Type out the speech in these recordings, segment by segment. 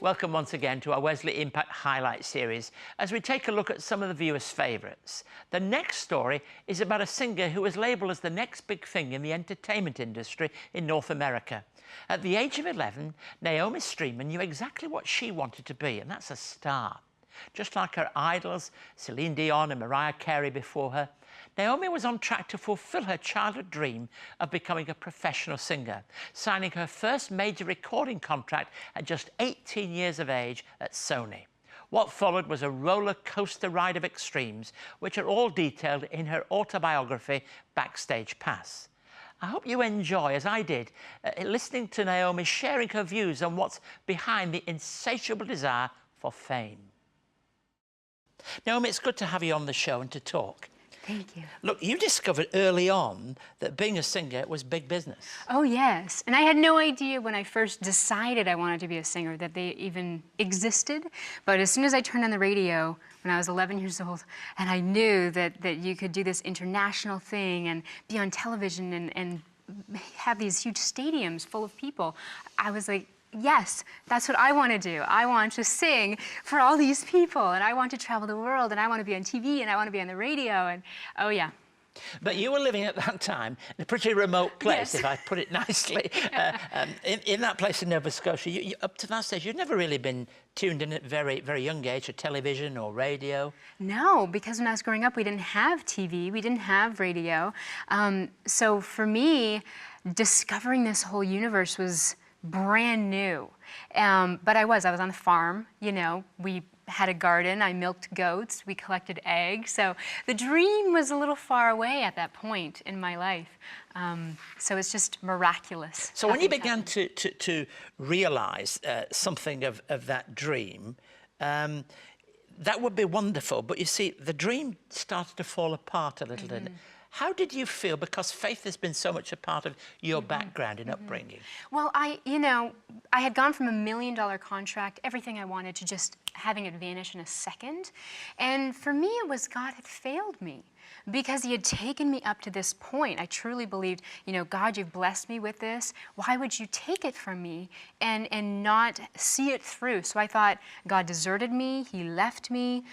Welcome once again to our Wesley Impact Highlight series as we take a look at some of the viewers' favourites. The next story is about a singer who was labelled as the next big thing in the entertainment industry in North America. At the age of 11, Naomi Striemer knew exactly what she wanted to be, and that's a star. Just like her idols, Celine Dion and Mariah Carey before her, Naomi was on track to fulfil her childhood dream of becoming a professional singer, signing her first major recording contract at just 18 years of age at Sony. What followed was a roller coaster ride of extremes, which are all detailed in her autobiography, Backstage Pass. I hope you enjoy, as I did, listening to Naomi sharing her views on what's behind the insatiable desire for fame. Naomi, it's good to have you on the show and to talk. Thank you. Look, you discovered early on that being a singer was big business. Oh, yes. And I had no idea when I first decided I wanted to be a singer that they even existed. But as soon as I turned on the radio when I was 11 years old, and I knew that you could do this international thing and be on television and have these huge stadiums full of people, I was like, yes, that's what I want to do. I want to sing for all these people, and I want to travel the world, and I want to be on TV, and I want to be on the radio, and oh yeah. But you were living at that time in a pretty remote place, yes, if I put it nicely. In that place in Nova Scotia, up to that stage, you'd never really been tuned in at a very, very young age to television or radio? No, because when I was growing up, we didn't have TV, we didn't have radio. So for me, discovering this whole universe was brand new. But I was on the farm, you know, we had a garden, I milked goats, we collected eggs. So the dream was a little far away at that point in my life. So it's just miraculous. So when you began to realize something of that dream, that would be wonderful. But you see, the dream started to fall apart a little, didn't it? How did you feel? Because faith has been so much a part of your background and upbringing. Well, I had gone from $1 million contract, everything I wanted, to just having it vanish in a second. And for me, it was God had failed me, because he had taken me up to this point. I truly believed, you know, God, you've blessed me with this. Why would you take it from me and not see it through? So I thought God deserted me, he left me,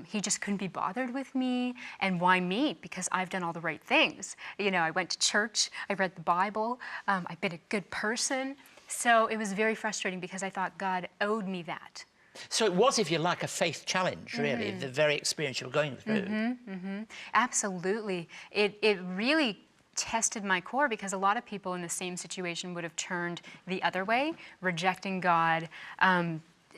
he just couldn't be bothered with me. And why me? Because I've done all the right things. You know, I went to church, I read the Bible, I've been a good person. So it was very frustrating because I thought God owed me that. So it was, if you like, a faith challenge, really, the very experience you were going through. Absolutely. It really tested my core, because a lot of people in the same situation would have turned the other way, rejecting God,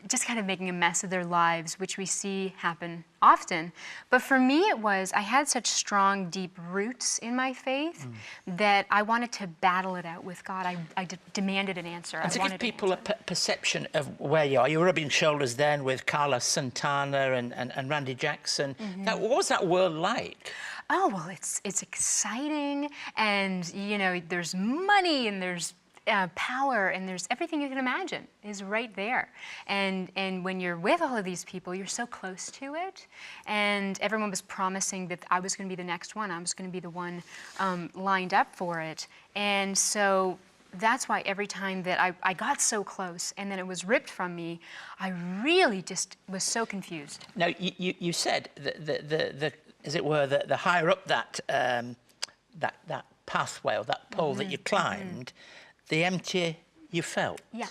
just kind of making a mess of their lives, which we see happen often. But for me, it was, I had such strong, deep roots in my faith that I wanted to battle it out with God. I demanded an answer. And to give people a perception of where you are, you were rubbing shoulders then with Carlos Santana and Randy Jackson. What was that world like? Oh, well, it's exciting, and, you know, there's money, and there's power, and there's everything you can imagine is right there. And when you're with all of these people, you're so close to it. And everyone was promising that I was going to be the next one. I was going to be the one lined up for it. And so that's why every time that I got so close and then it was ripped from me, I really just was so confused. Now, you said as it were, the higher up that pathway or that pole that you climbed, the emptier you felt. Yeah.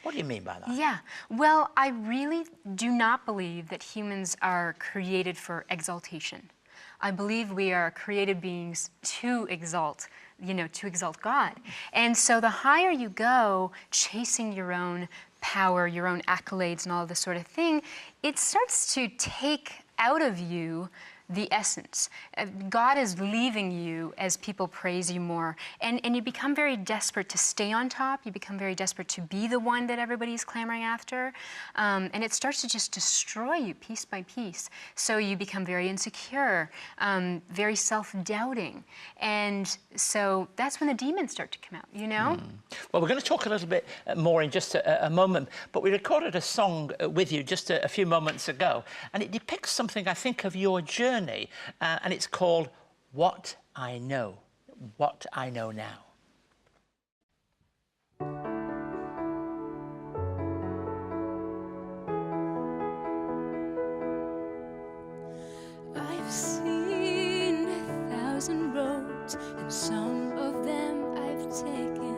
What do you mean by that? Yeah. Well, I really do not believe that humans are created for exaltation. I believe we are created beings to exalt, you know, to exalt God. And so the higher you go, chasing your own power, your own accolades and all of this sort of thing, it starts to take out of you the essence. God is leaving you as people praise you more. And you become very desperate to stay on top. You become very desperate to be the one that everybody's clamoring after. And it starts to just destroy you piece by piece. So you become very insecure, very self-doubting. And so that's when the demons start to come out, you know? Well, we're going to talk a little bit more in just a moment, but we recorded a song with you just a few moments ago, and it depicts something, I think, of your journey, and it's called What I Know, What I Know Now. I've seen 1,000 roads, and some of them I've taken.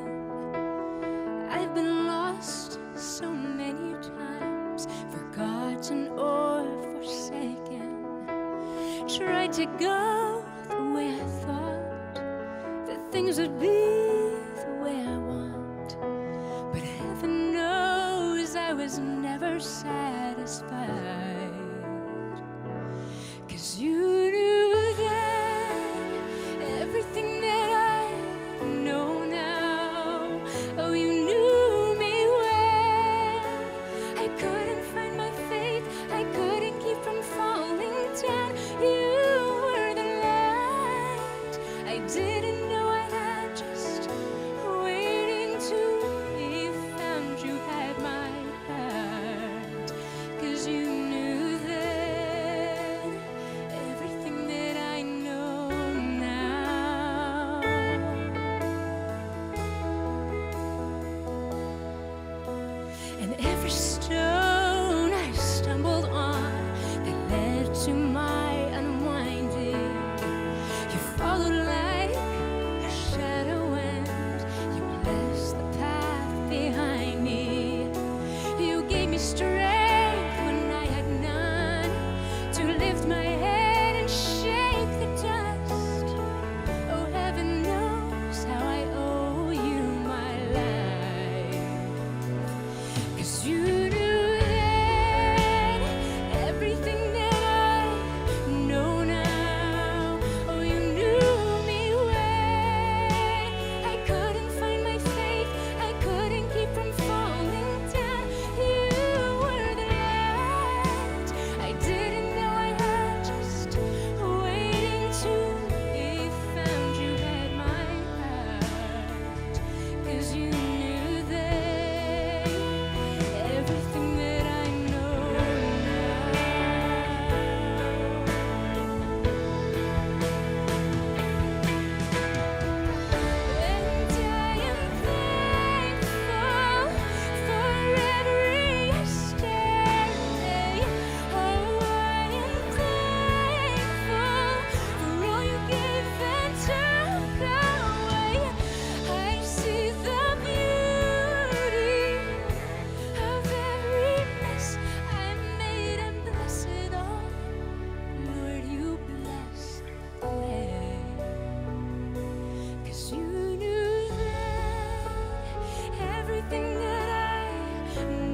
I've been lost so many times, forgotten or forsaken. Tried to go the way I thought that things would be the way I want, but heaven knows I was never satisfied. 'Cause you knew then everything that I know now. Oh, you knew me well. I couldn't find my faith, I couldn't keep from falling down. You were the light I didn't know I had, just waiting to be found. You had my heart, 'cause you knew then everything that I know now. And every stone I stumbled on that led to my unwinding, you followed like a shadow and you blessed the path behind me. You gave me strength when I had none, to lift my head and shake the dust. Oh, heaven knows how I owe you my life. 'Cause you knew then everything that I know now. Oh, you knew me well. I couldn't find my faith, I couldn't keep from falling down. You were the light I didn't know I had, just waiting to be found. You had my heart, 'cause you knew then everything that I know now. And I am thankful for every stay. Oh, I am thankful for all you gave and took away. I see the beauty of every mess I made and bless it all. Lord, you bless the way. 'Cause you knew then everything that I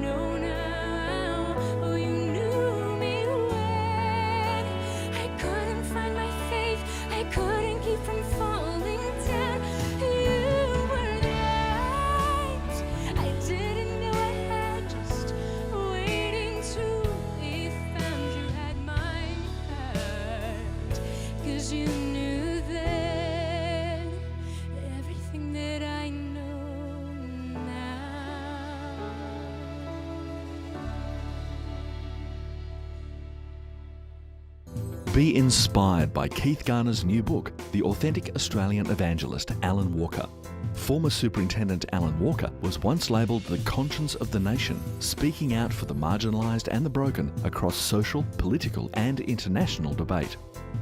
know now. Oh, you knew me well. I couldn't find my faith, I couldn't keep from falling down. You were the light I didn't know I had, just waiting to be found. You had my heart, 'cause you knew then everything that I know now. Be inspired by Keith Garner's new book, The Authentic Australian Evangelist, Alan Walker. Former Superintendent Alan Walker was once labelled the conscience of the nation, speaking out for the marginalised and the broken across social, political and international debate.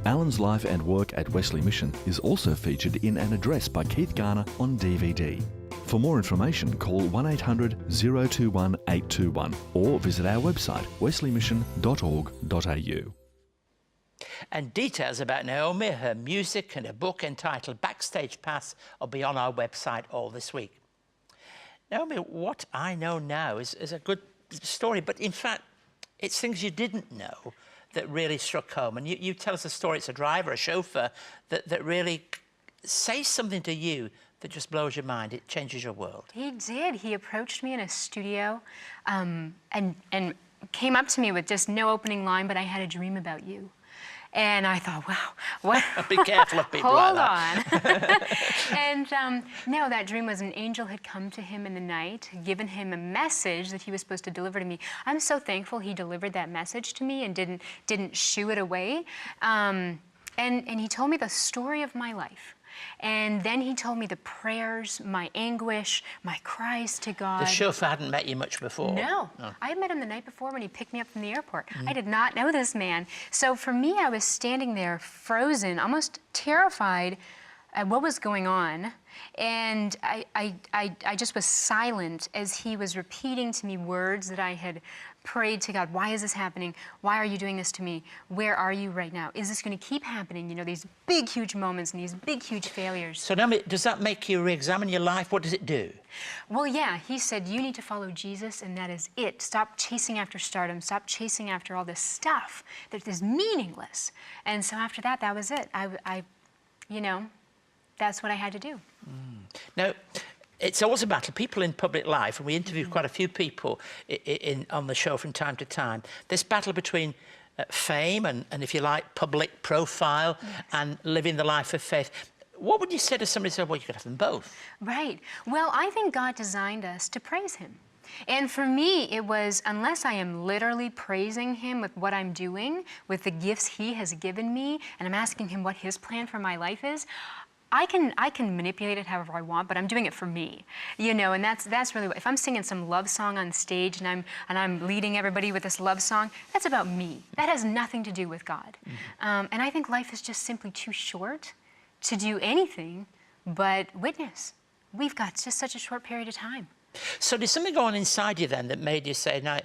Alan's life and work at Wesley Mission is also featured in an address by Keith Garner on DVD. For more information, call 1800 021 821 or visit our website wesleymission.org.au. And details about Naomi, her music and her book entitled Backstage Pass will be on our website all this week. Naomi, What I Know Now is a good story, but in fact, it's things you didn't know that really struck home. And you tell us a story, it's a driver, a chauffeur, that really says something to you that just blows your mind. It changes your world. He did. He approached me in a studio and came up to me with just no opening line, but I had a dream about you. And I thought, wow, what? Be careful of people like that. Hold on. And no, that dream was an angel had come to him in the night, given him a message that he was supposed to deliver to me. I'm so thankful he delivered that message to me and didn't shoo it away. And he told me the story of my life. And then he told me the prayers, my anguish, my cries to God. The chauffeur hadn't met you much before? No. I had met him the night before when he picked me up from the airport. I did not know this man. So for me, I was standing there frozen, almost terrified at what was going on. And I just was silent as he was repeating to me words that I had prayed to God. Why is this happening? Why are you doing this to me? Where are you right now? Is this going to keep happening? You know, these big, huge moments and these big, huge failures. So Naomi, does that make you re-examine your life? What does it do? Well, yeah, he said, you need to follow Jesus, and that is it. Stop chasing after stardom. Stop chasing after all this stuff that is meaningless. And so after that, that was it. You know, that's what I had to do. Now, it's always a battle. People in public life, and we interview quite a few people on the show from time to time, this battle between fame and, if you like, public profile and living the life of faith. What would you say to somebody who said, well, you could have them both? Right. Well, I think God designed us to praise him. And for me, it was, unless I am literally praising him with what I'm doing, with the gifts he has given me, and I'm asking him what his plan for my life is, I can manipulate it however I want, but I'm doing it for me, you know. And that's really what, if I'm singing some love song on stage and I'm leading everybody with this love song, that's about me. That has nothing to do with God. And I think life is just simply too short to do anything but witness. We've got just such a short period of time. So did something go on inside you then that made you say, no,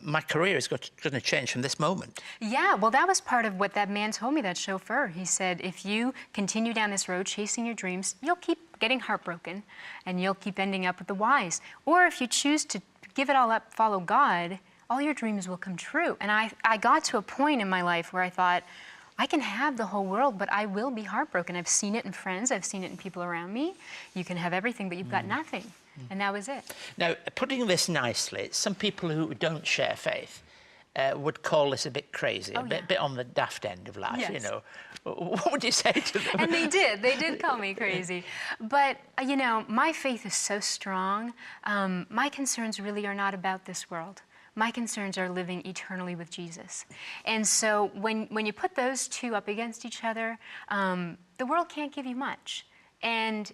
my career is going to change from this moment? Yeah, well, that was part of what that man told me, that chauffeur. He said, if you continue down this road chasing your dreams, you'll keep getting heartbroken and you'll keep ending up with the whys. Or if you choose to give it all up, follow God, all your dreams will come true. And I got to a point in my life where I thought, I can have the whole world, but I will be heartbroken. I've seen it in friends. I've seen it in people around me. You can have everything, but you've got nothing. And that was it. Now, putting this nicely, some people who don't share faith would call this a bit crazy, a bit on the daft end of life, you know. What would you say to them? And they did call me crazy. But, you know, my faith is so strong. My concerns really are not about this world. My concerns are living eternally with Jesus. And so when you put those two up against each other, the world can't give you much. And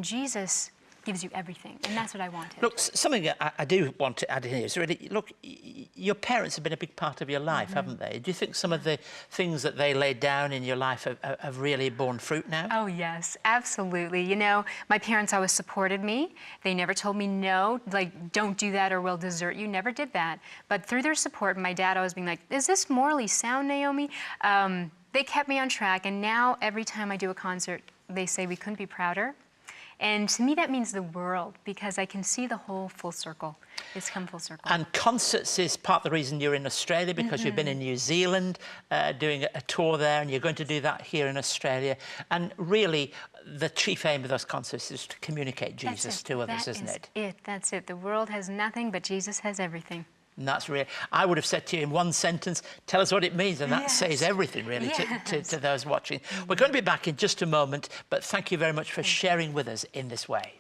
Jesus gives you everything, and that's what I wanted. Look, something I do want to add in here is really, look, your parents have been a big part of your life, haven't they? Do you think some of the things that they laid down in your life have really borne fruit now? Oh, yes, absolutely. You know, my parents always supported me. They never told me no, like, don't do that or we'll desert you. Never did that. But through their support, my dad always being like, is this morally sound, Naomi? They kept me on track, and now every time I do a concert, they say we couldn't be prouder. And to me, that means the world, because I can see the whole full circle. It's come full circle. And concerts is part of the reason you're in Australia, because you've been in New Zealand doing a tour there, and you're going to do that here in Australia. And really, the chief aim of those concerts is to communicate Jesus to others, isn't it? That's it. The world has nothing, but Jesus has everything. And that's really, I would have said to you in one sentence, tell us what it means, and that says everything really to those watching. We're going to be back in just a moment, but thank you very much for sharing with us in this way.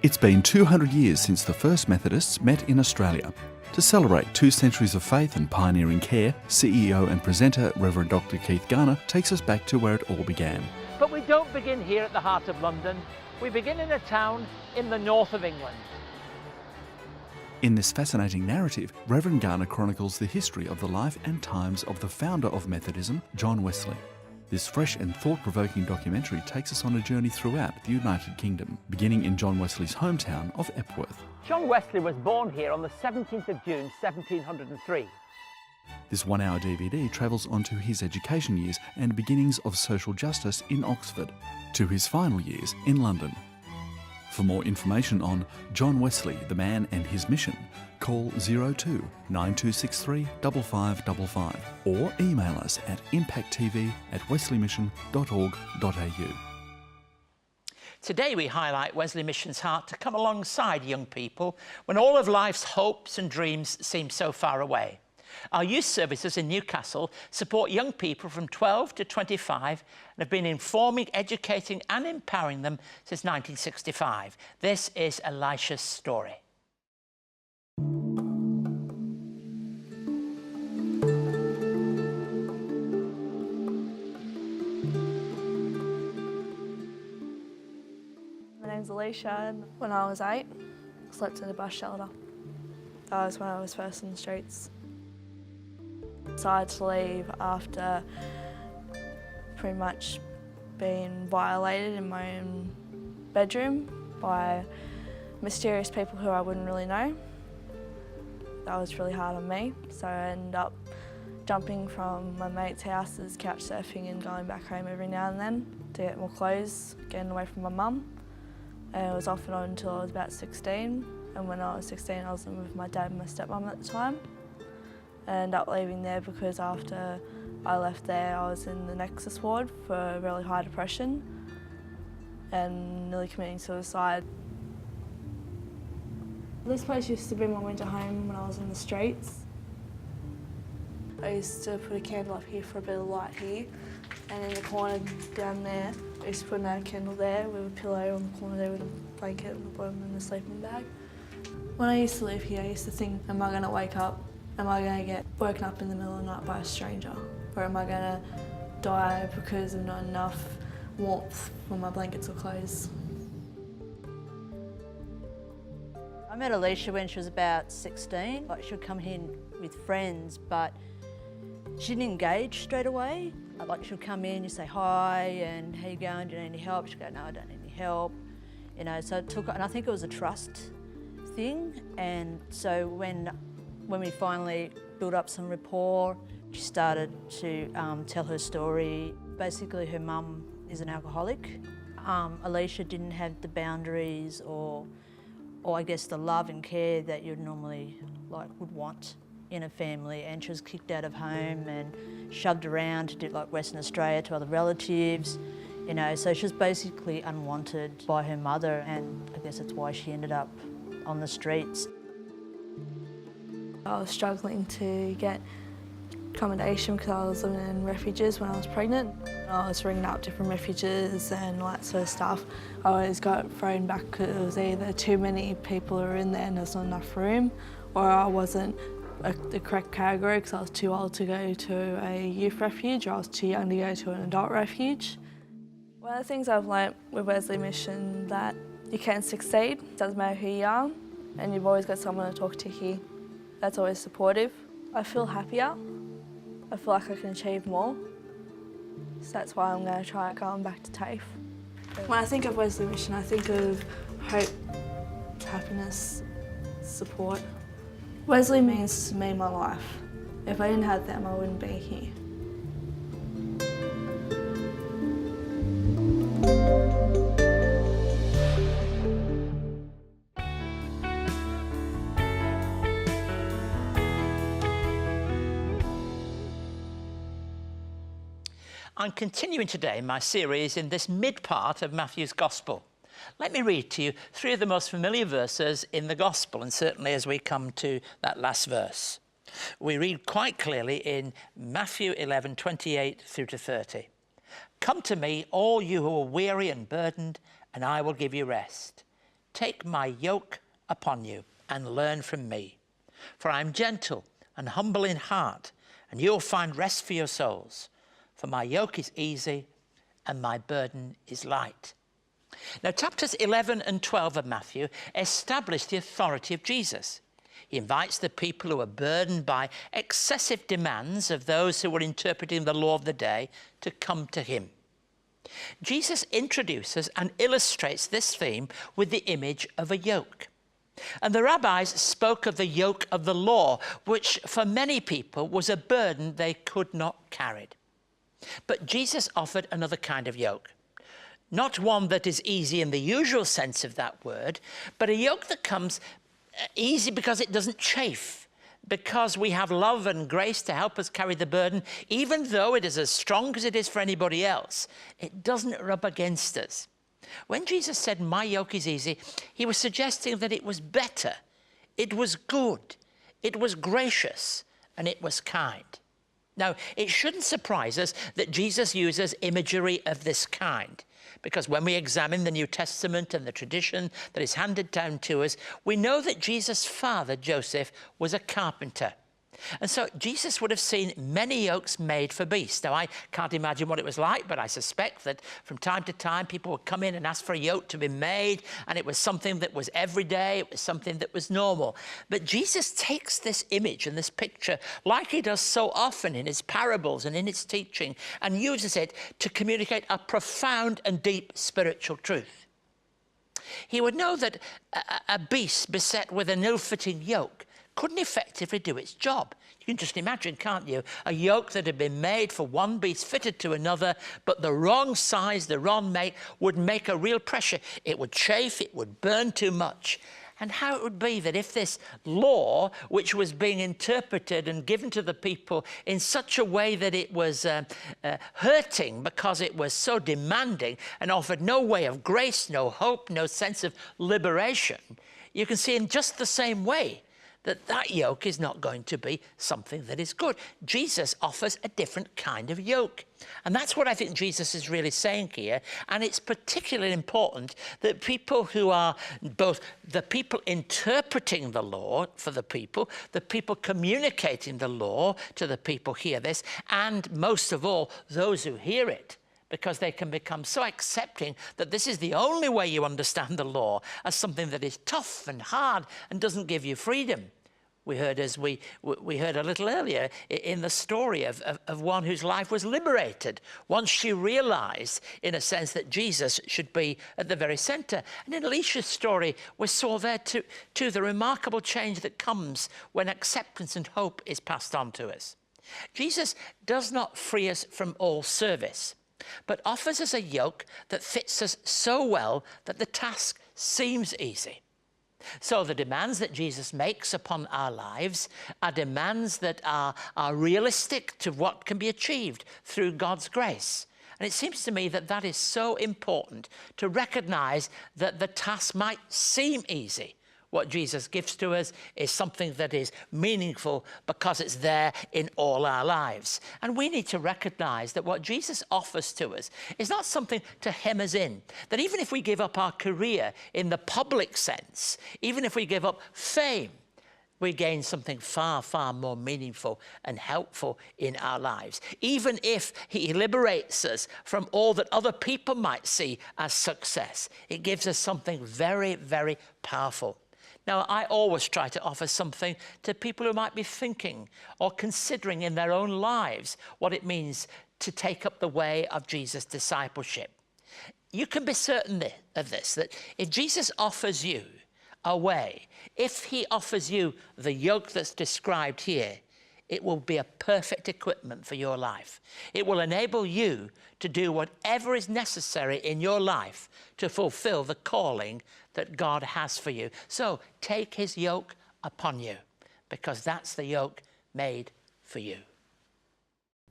It's been 200 years since the first Methodists met in Australia. To celebrate 2 centuries of faith and pioneering care, CEO and presenter Rev Dr Keith Garner takes us back to where it all began. But we don't begin here at the heart of London. We begin in a town in the north of England. In this fascinating narrative, Rev Garner chronicles the history of the life and times of the founder of Methodism, John Wesley. This fresh and thought-provoking documentary takes us on a journey throughout the United Kingdom, beginning in John Wesley's hometown of Epworth. John Wesley was born here on the 17th of June, 1703. This 1-hour DVD travels onto his education years and beginnings of social justice in Oxford, to his final years in London. For more information on John Wesley, the man and his mission, call 02 9263 5555 or email us at impacttv@wesleymission.org.au. Today we highlight Wesley Mission's heart to come alongside young people when all of life's hopes and dreams seem so far away. Our youth services in Newcastle support young people from 12 to 25 and have been informing, educating and empowering them since 1965. This is Elisha's story. My name's Elisha, and when I was 8, I slept in a bus shelter. That was when I was first in the streets. I decided to leave after pretty much being violated in my own bedroom by mysterious people who I wouldn't really know. That was really hard on me, so I ended up jumping from my mate's houses, couch surfing and going back home every now and then to get more clothes, getting away from my mum. And it was off and on until I was about 16, and when I was 16 I was living with my dad and my stepmum at the time. I ended up leaving there because after I left there I was in the Nexus ward for really high depression and nearly committing suicide. This place used to be my winter home when I was in the streets. I used to put a candle up here for a bit of light here, and in the corner down there I used to put another candle there with a pillow on the corner there with a blanket on the bottom and a sleeping bag. When I used to live here I used to think, am I going to wake up? Am I going to get woken up in the middle of the night by a stranger? Or am I going to die because of not enough warmth for my blankets or clothes? I met Elisha when she was about 16. Like, she would come in with friends, but she didn't engage straight away. Like, she would come in, you say hi, and how you going, do you need any help? She'd go, no, I don't need any help. You know, so it took, and I think it was a trust thing. And so when we finally built up some rapport, she started to tell her story. Basically, her mum is an alcoholic. Elisha didn't have the boundaries or I guess the love and care that you'd normally would want in a family, and she was kicked out of home and shoved around to do like Western Australia to other relatives, you know, so she was basically unwanted by her mother, and I guess that's why she ended up on the streets. I was struggling to get accommodation because I was living in refuges when I was pregnant. I was ringing up different refuges and all that sort of stuff. I always got thrown back because it was either too many people were in there and there's not enough room, or I wasn't the correct category because I was too old to go to a youth refuge, or I was too young to go to an adult refuge. One of the things I've learnt with Wesley Mission that you can succeed, doesn't matter who you are, and you've always got someone to talk to here that's always supportive. I feel happier. I feel like I can achieve more. So that's why I'm going to try going back to TAFE. When I think of Wesley Mission, I think of hope, happiness, support. Wesley means to me my life. If I didn't have them, I wouldn't be here. I'm continuing today my series in this mid-part of Matthew's Gospel. Let me read to you three of the most familiar verses in the Gospel, and certainly as we come to that last verse. We read quite clearly in Matthew 11:28 through to 30. Come to me, all you who are weary and burdened, and I will give you rest. Take my yoke upon you and learn from me. For I am gentle and humble in heart, and you will find rest for your souls. For my yoke is easy and my burden is light. Now, chapters 11 and 12 of Matthew establish the authority of Jesus. He invites the people who are burdened by excessive demands of those who were interpreting the law of the day to come to him. Jesus introduces and illustrates this theme with the image of a yoke. And the rabbis spoke of the yoke of the law, which for many people was a burden they could not carry. But Jesus offered another kind of yoke. Not one that is easy in the usual sense of that word, but a yoke that comes easy because it doesn't chafe, because we have love and grace to help us carry the burden. Even though it is as strong as it is for anybody else, it doesn't rub against us. When Jesus said, "My yoke is easy," he was suggesting that it was better, it was good, it was gracious, and it was kind. Now, it shouldn't surprise us that Jesus uses imagery of this kind, because when we examine the New Testament and the tradition that is handed down to us, we know that Jesus' father, Joseph, was a carpenter. And so Jesus would have seen many yokes made for beasts. Now, I can't imagine what it was like, but I suspect that from time to time people would come in and ask for a yoke to be made, and it was something that was everyday, it was something that was normal. But Jesus takes this image and this picture, like he does so often in his parables and in his teaching, and uses it to communicate a profound and deep spiritual truth. He would know that a beast beset with an ill-fitting yoke couldn't effectively do its job. You can just imagine, can't you? A yoke that had been made for one beast fitted to another, but the wrong size, the wrong make, would make a real pressure. It would chafe, it would burn too much. And how it would be that if this law, which was being interpreted and given to the people in such a way that it was hurting because it was so demanding and offered no way of grace, no hope, no sense of liberation, you can see in just the same way that yoke is not going to be something that is good. Jesus offers a different kind of yoke. And that's what I think Jesus is really saying here. And it's particularly important that people who are both the people interpreting the law for the people communicating the law to the people hear this, and most of all, those who hear it, because they can become so accepting that this is the only way you understand the law, as something that is tough and hard and doesn't give you freedom. We heard, as we heard a little earlier, in the story of one whose life was liberated once she realized, in a sense, that Jesus should be at the very center. And in Alicia's story, we saw there too the remarkable change that comes when acceptance and hope is passed on to us. Jesus does not free us from all service, but offers us a yoke that fits us so well that the task seems easy. So the demands that Jesus makes upon our lives are demands that are realistic to what can be achieved through God's grace. And it seems to me that that is so important, to recognize that the task might seem easy. What Jesus gives to us is something that is meaningful because it's there in all our lives. And we need to recognize that what Jesus offers to us is not something to hem us in. That even if we give up our career in the public sense, even if we give up fame, we gain something far, far more meaningful and helpful in our lives. Even if he liberates us from all that other people might see as success, it gives us something very, very powerful. Now, I always try to offer something to people who might be thinking or considering in their own lives what it means to take up the way of Jesus' discipleship. You can be certain of this, that if Jesus offers you a way, if he offers you the yoke that's described here, it will be a perfect equipment for your life. It will enable you to do whatever is necessary in your life to fulfill the calling that God has for you. So take his yoke upon you, because that's the yoke made for you.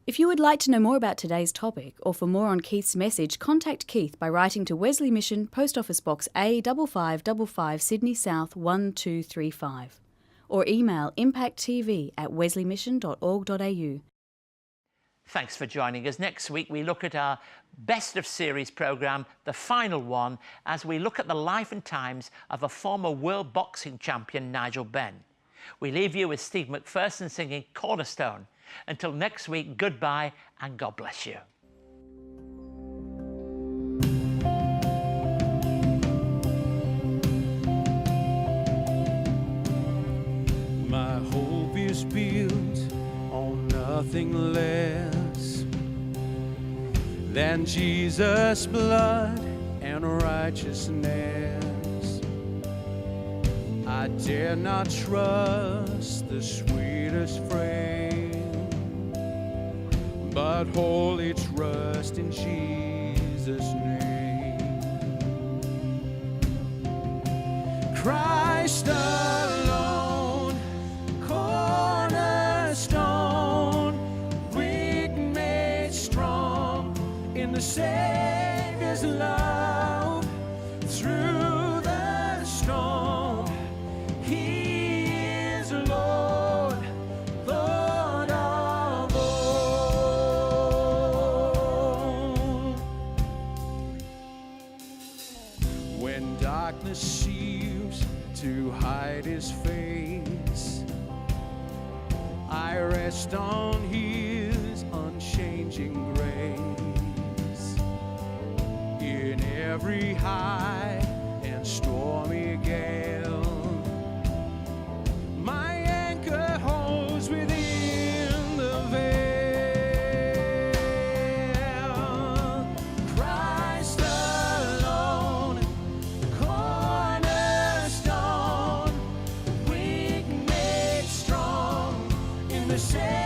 If you would like to know more about today's topic, or for more on Keith's message, contact Keith by writing to Wesley Mission, Post Office Box A5555, Sydney South 1235, or email impacttv@wesleymission.org.au. Thanks for joining us. Next week, we look at our Best of Series programme, the final one, as we look at the life and times of a former world boxing champion, Nigel Benn. We leave you with Steve McPherson singing Cornerstone. Until next week, goodbye and God bless you. My hope is built on nothing less than Jesus' blood and righteousness. I dare not trust the sweetest frame, but wholly trust in Jesus' name. Christ alone, cornerstone, weak made strong in the Savior's love. Through the storm, He is Lord, Lord of all. When darkness seems to hide His face, I rest on His unchanging grace. In every high and stormy gale, my anchor holds within the veil. Christ alone, cornerstone, weak made strong in the Savior.